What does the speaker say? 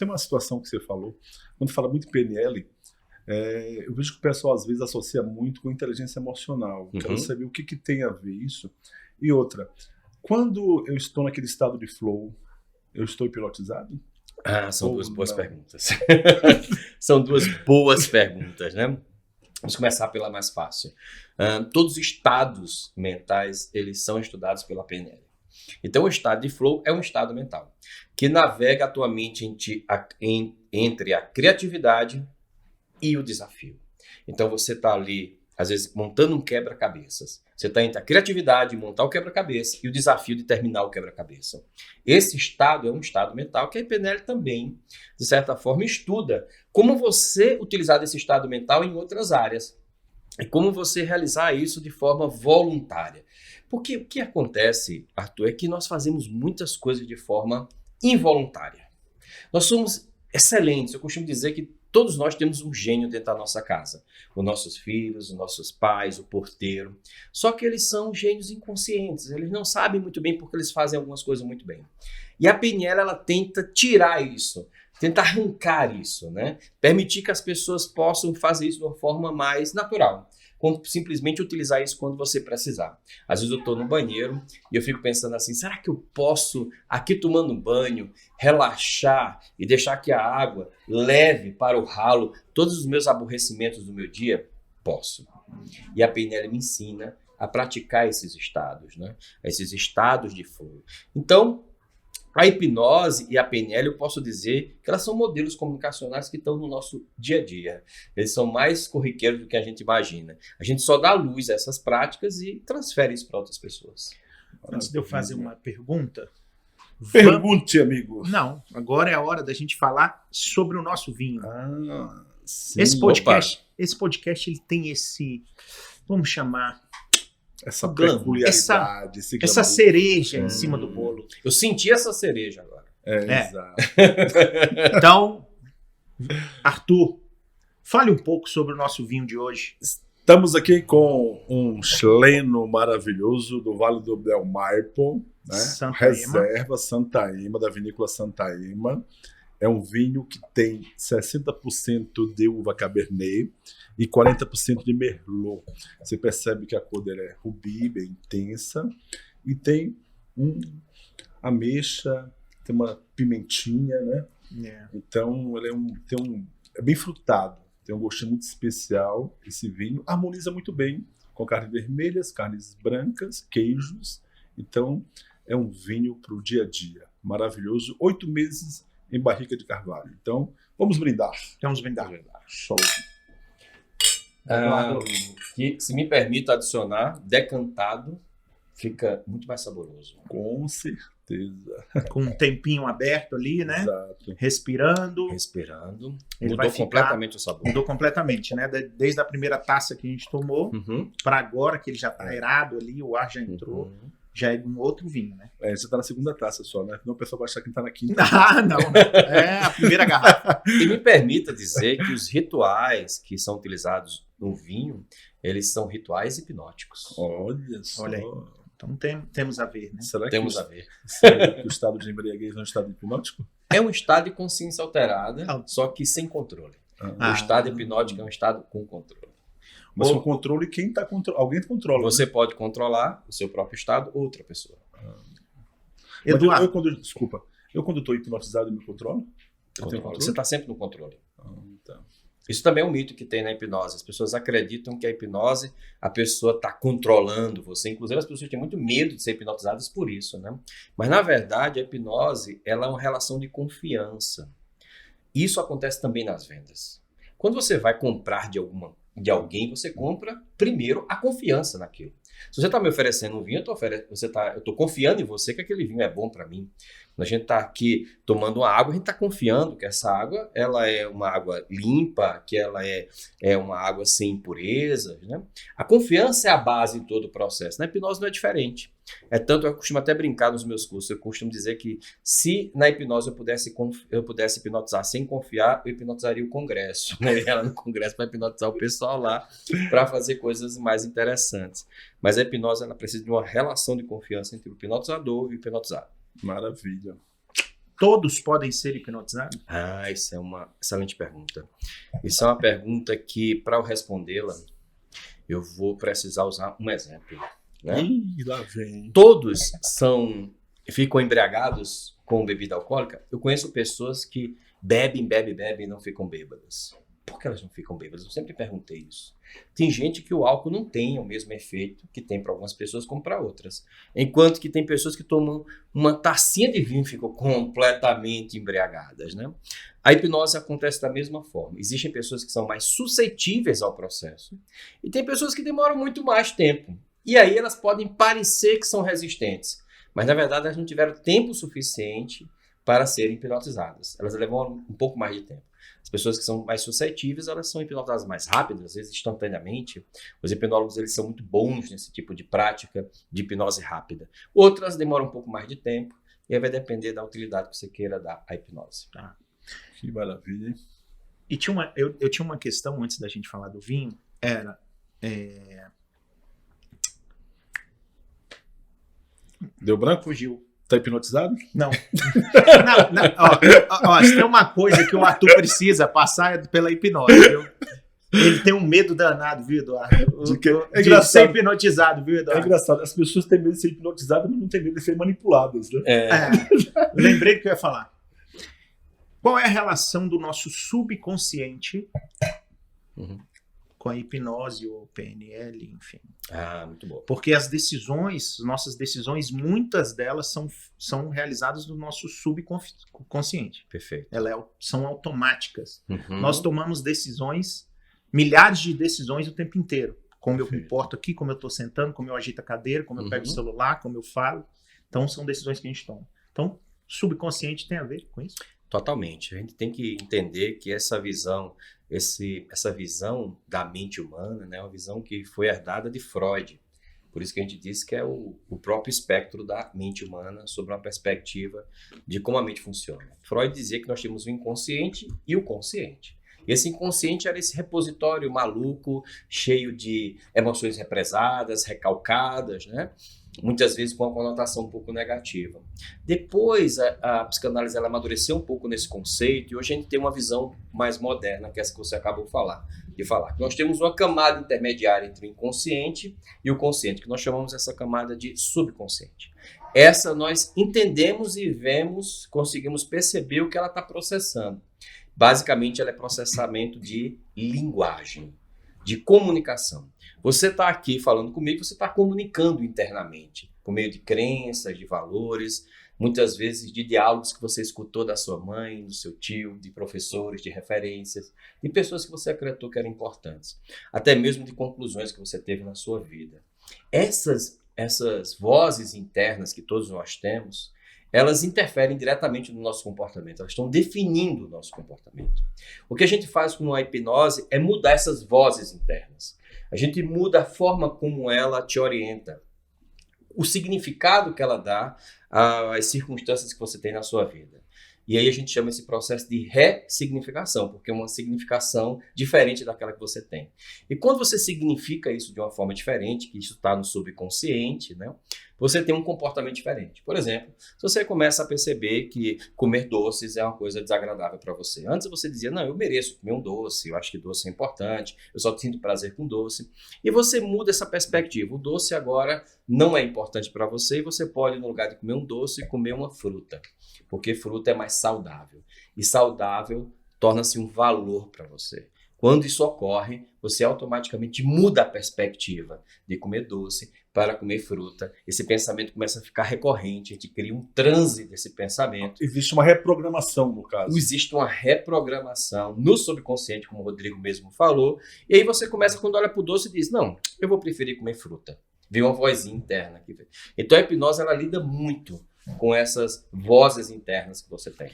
tem uma situação que você falou, quando fala muito em PNL, eu vejo que o pessoal às vezes associa muito com inteligência emocional. Quero saber o que tem a ver isso. E outra, quando eu estou naquele estado de flow, eu estou hipnotizado? São duas boas perguntas. São duas boas perguntas, né? Vamos começar pela mais fácil. Todos os estados mentais, eles são estudados pela PNL. Então, o estado de flow é um estado mental que navega a tua mente entre a criatividade e o desafio. Então, você está ali, às vezes, montando um quebra-cabeças. Você está entre a criatividade, montar o quebra-cabeça, e o desafio de terminar o quebra-cabeça. Esse estado é um estado mental que a PNL também, de certa forma, estuda como você utilizar esse estado mental em outras áreas. E como você realizar isso de forma voluntária. Porque o que acontece, Arthur, é que nós fazemos muitas coisas de forma involuntária. Nós somos excelentes. Eu costumo dizer que todos nós temos um gênio dentro da nossa casa. Os nossos filhos, os nossos pais, o porteiro. Só que eles são gênios inconscientes. Eles não sabem muito bem porque eles fazem algumas coisas muito bem. E a PNL, ela tenta tirar isso. Tenta arrancar isso, né? Permitir que as pessoas possam fazer isso de uma forma mais natural. Simplesmente utilizar isso quando você precisar. Às vezes eu estou no banheiro e eu fico pensando assim, será que eu posso, aqui tomando um banho, relaxar e deixar que a água leve para o ralo todos os meus aborrecimentos do meu dia? Posso. E a PNL me ensina a praticar esses estados, né? Esses estados de flow. Então, a hipnose e a PNL, eu posso dizer que elas são modelos comunicacionais que estão no nosso dia a dia. Eles são mais corriqueiros do que a gente imagina. A gente só dá luz a essas práticas e transfere isso para outras pessoas. Antes de eu fazer uma pergunta... Pergunte, amigo. Não, agora é a hora da gente falar sobre o nosso vinho. Sim. Esse podcast ele tem esse... Vamos chamar... Essa peculiaridade. Essa cereja em cima do bolo. Eu senti essa cereja agora. Exato. Então, Arthur, fale um pouco sobre o nosso vinho de hoje. Estamos aqui com um chileno maravilhoso do Vale do Del Maipo, né? Reserva Santa Ema, da vinícola Santa Ema. É um vinho que tem 60% de uva Cabernet e 40% de Merlot. Você percebe que a cor dele é rubi, bem intensa, e tem ameixa, tem uma pimentinha, né? Então, ele é bem frutado, tem um gostinho muito especial. Esse vinho harmoniza muito bem com carnes vermelhas, carnes brancas, queijos. Então, é um vinho para o dia a dia. Maravilhoso. 8 meses em barrica de carvalho. Então, vamos brindar. Vamos brindar. Show. Que, se me permite adicionar, decantado, fica muito mais saboroso. Com certeza. Com um tempinho aberto ali, né? Exato. Respirando. Ele mudou completamente o sabor. Mudou completamente, né? Desde a primeira taça que a gente tomou, para agora que ele já está aerado ali, o ar já entrou. Já é um outro vinho, né? Você tá na segunda taça só, né? Não, o pessoal vai achar que tá na quinta. Não. É a primeira garrafa. E me permita dizer que os rituais que são utilizados no vinho, eles são rituais hipnóticos. Olha só. Olha aí. Então temos a ver, né? Será que o estado de embriaguez é um estado hipnótico? É um estado de consciência alterada, só que sem controle. O estado hipnótico é um estado com controle. Mas com controle, alguém controla. Você né? pode controlar o seu próprio estado ou outra pessoa. Eduardo, eu quando estou hipnotizado, eu me controlo? Você está sempre no controle. Tá. Isso também é um mito que tem na hipnose. As pessoas acreditam que a hipnose, a pessoa está controlando você. Inclusive, as pessoas têm muito medo de ser hipnotizadas por isso, né? Mas, na verdade, a hipnose ela é uma relação de confiança. Isso acontece também nas vendas. Quando você vai comprar de alguém, você compra primeiro a confiança naquilo. Se você está me oferecendo um vinho, eu estou confiando em você que aquele vinho é bom para mim. Quando a gente está aqui tomando uma água, a gente está confiando que essa água ela é uma água limpa, que ela é uma água sem impurezas, né? A confiança é a base em todo o processo. Na hipnose não é diferente. Tanto eu costumo até brincar nos meus cursos, eu costumo dizer que se na hipnose eu pudesse hipnotizar sem confiar, eu hipnotizaria o congresso. Né? Ela no congresso para hipnotizar o pessoal lá, para fazer coisas mais interessantes. Mas a hipnose ela precisa de uma relação de confiança entre o hipnotizador e o hipnotizado. Maravilha. todos podem ser hipnotizados? Isso é uma excelente pergunta. Isso é uma pergunta que, para eu respondê-la, eu vou precisar usar um exemplo. Né? Lá vem. Todos ficam embriagados com bebida alcoólica. Eu conheço pessoas que bebem e não ficam bêbadas. Por que elas não ficam bêbadas? Eu sempre perguntei isso. Tem gente que o álcool não tem o mesmo efeito que tem para algumas pessoas como para outras. Enquanto que tem pessoas que tomam uma tacinha de vinho e ficam completamente embriagadas. Né? A hipnose acontece da mesma forma. Existem pessoas que são mais suscetíveis ao processo e tem pessoas que demoram muito mais tempo. E aí elas podem parecer que são resistentes, mas na verdade elas não tiveram tempo suficiente para serem hipnotizadas. Elas levam um pouco mais de tempo. As pessoas que são mais suscetíveis, elas são hipnotizadas mais rápido, às vezes instantaneamente. Os hipnólogos, eles são muito bons nesse tipo de prática de hipnose rápida. Outras demoram um pouco mais de tempo, e aí vai depender da utilidade que você queira dar à hipnose. Tá. Que maravilha, hein? E eu tinha uma questão antes da gente falar do vinho, era... Deu branco? Fugiu. Tá hipnotizado? Não. Se tem uma coisa que o Arthur precisa passar é pela hipnose, viu? Ele tem um medo danado, viu, Eduardo? De ser hipnotizado, viu, Eduardo? É engraçado. As pessoas têm medo de ser hipnotizadas, mas não têm medo de ser manipuladas, né? Lembrei do que eu ia falar. Qual é a relação do nosso subconsciente com a hipnose ou PNL, enfim? Muito bom. Porque as nossas decisões, muitas delas são realizadas no nosso subconsciente. Perfeito. Elas são automáticas. Nós tomamos decisões, milhares de decisões o tempo inteiro. Como eu me porto aqui, como eu estou sentando, como eu agito a cadeira, como eu pego o celular, como eu falo. Então, são decisões que a gente toma. Então, subconsciente tem a ver com isso? Totalmente. A gente tem que entender que essa visão da mente humana, né, é uma visão que foi herdada de Freud. Por isso que a gente diz que é o próprio espectro da mente humana sobre uma perspectiva de como a mente funciona. Freud dizia que nós temos o inconsciente e o consciente. E esse inconsciente era esse repositório maluco, cheio de emoções represadas, recalcadas, né? Muitas vezes com uma conotação um pouco negativa. Depois, a psicanálise ela amadureceu um pouco nesse conceito e hoje a gente tem uma visão mais moderna, que é essa que você acabou de falar. Nós temos uma camada intermediária entre o inconsciente e o consciente, que nós chamamos essa camada de subconsciente. Essa nós entendemos e vemos, conseguimos perceber o que ela está processando. Basicamente, ela é processamento de linguagem, de comunicação. Você está aqui falando comigo, você está comunicando internamente, por meio de crenças, de valores, muitas vezes de diálogos que você escutou da sua mãe, do seu tio, de professores, de referências, de pessoas que você acreditou que eram importantes, até mesmo de conclusões que você teve na sua vida. Essas vozes internas que todos nós temos, elas interferem diretamente no nosso comportamento, elas estão definindo o nosso comportamento. O que a gente faz com a hipnose é mudar essas vozes internas. A gente muda a forma como ela te orienta, o significado que ela dá às circunstâncias que você tem na sua vida. E aí a gente chama esse processo de ressignificação, porque é uma significação diferente daquela que você tem. E quando você significa isso de uma forma diferente, que isso está no subconsciente, né, você tem um comportamento diferente. Por exemplo, se você começa a perceber que comer doces é uma coisa desagradável para você. Antes você dizia, não, eu mereço comer um doce, eu acho que doce é importante, eu só sinto prazer com doce. E você muda essa perspectiva. O doce agora não é importante para você e você pode, no lugar de comer um doce, comer uma fruta. Porque fruta é mais saudável. E saudável torna-se um valor para você. Quando isso ocorre, você automaticamente muda a perspectiva de comer doce para comer fruta. Esse pensamento começa a ficar recorrente, a gente cria um transe desse pensamento. Existe uma reprogramação, no caso. Existe uma reprogramação no subconsciente, como o Rodrigo mesmo falou. E aí você começa, quando olha para o doce, e diz, não, eu vou preferir comer fruta. Vem uma vozinha interna aqui. Então a hipnose, ela lida muito com essas vozes internas que você tem.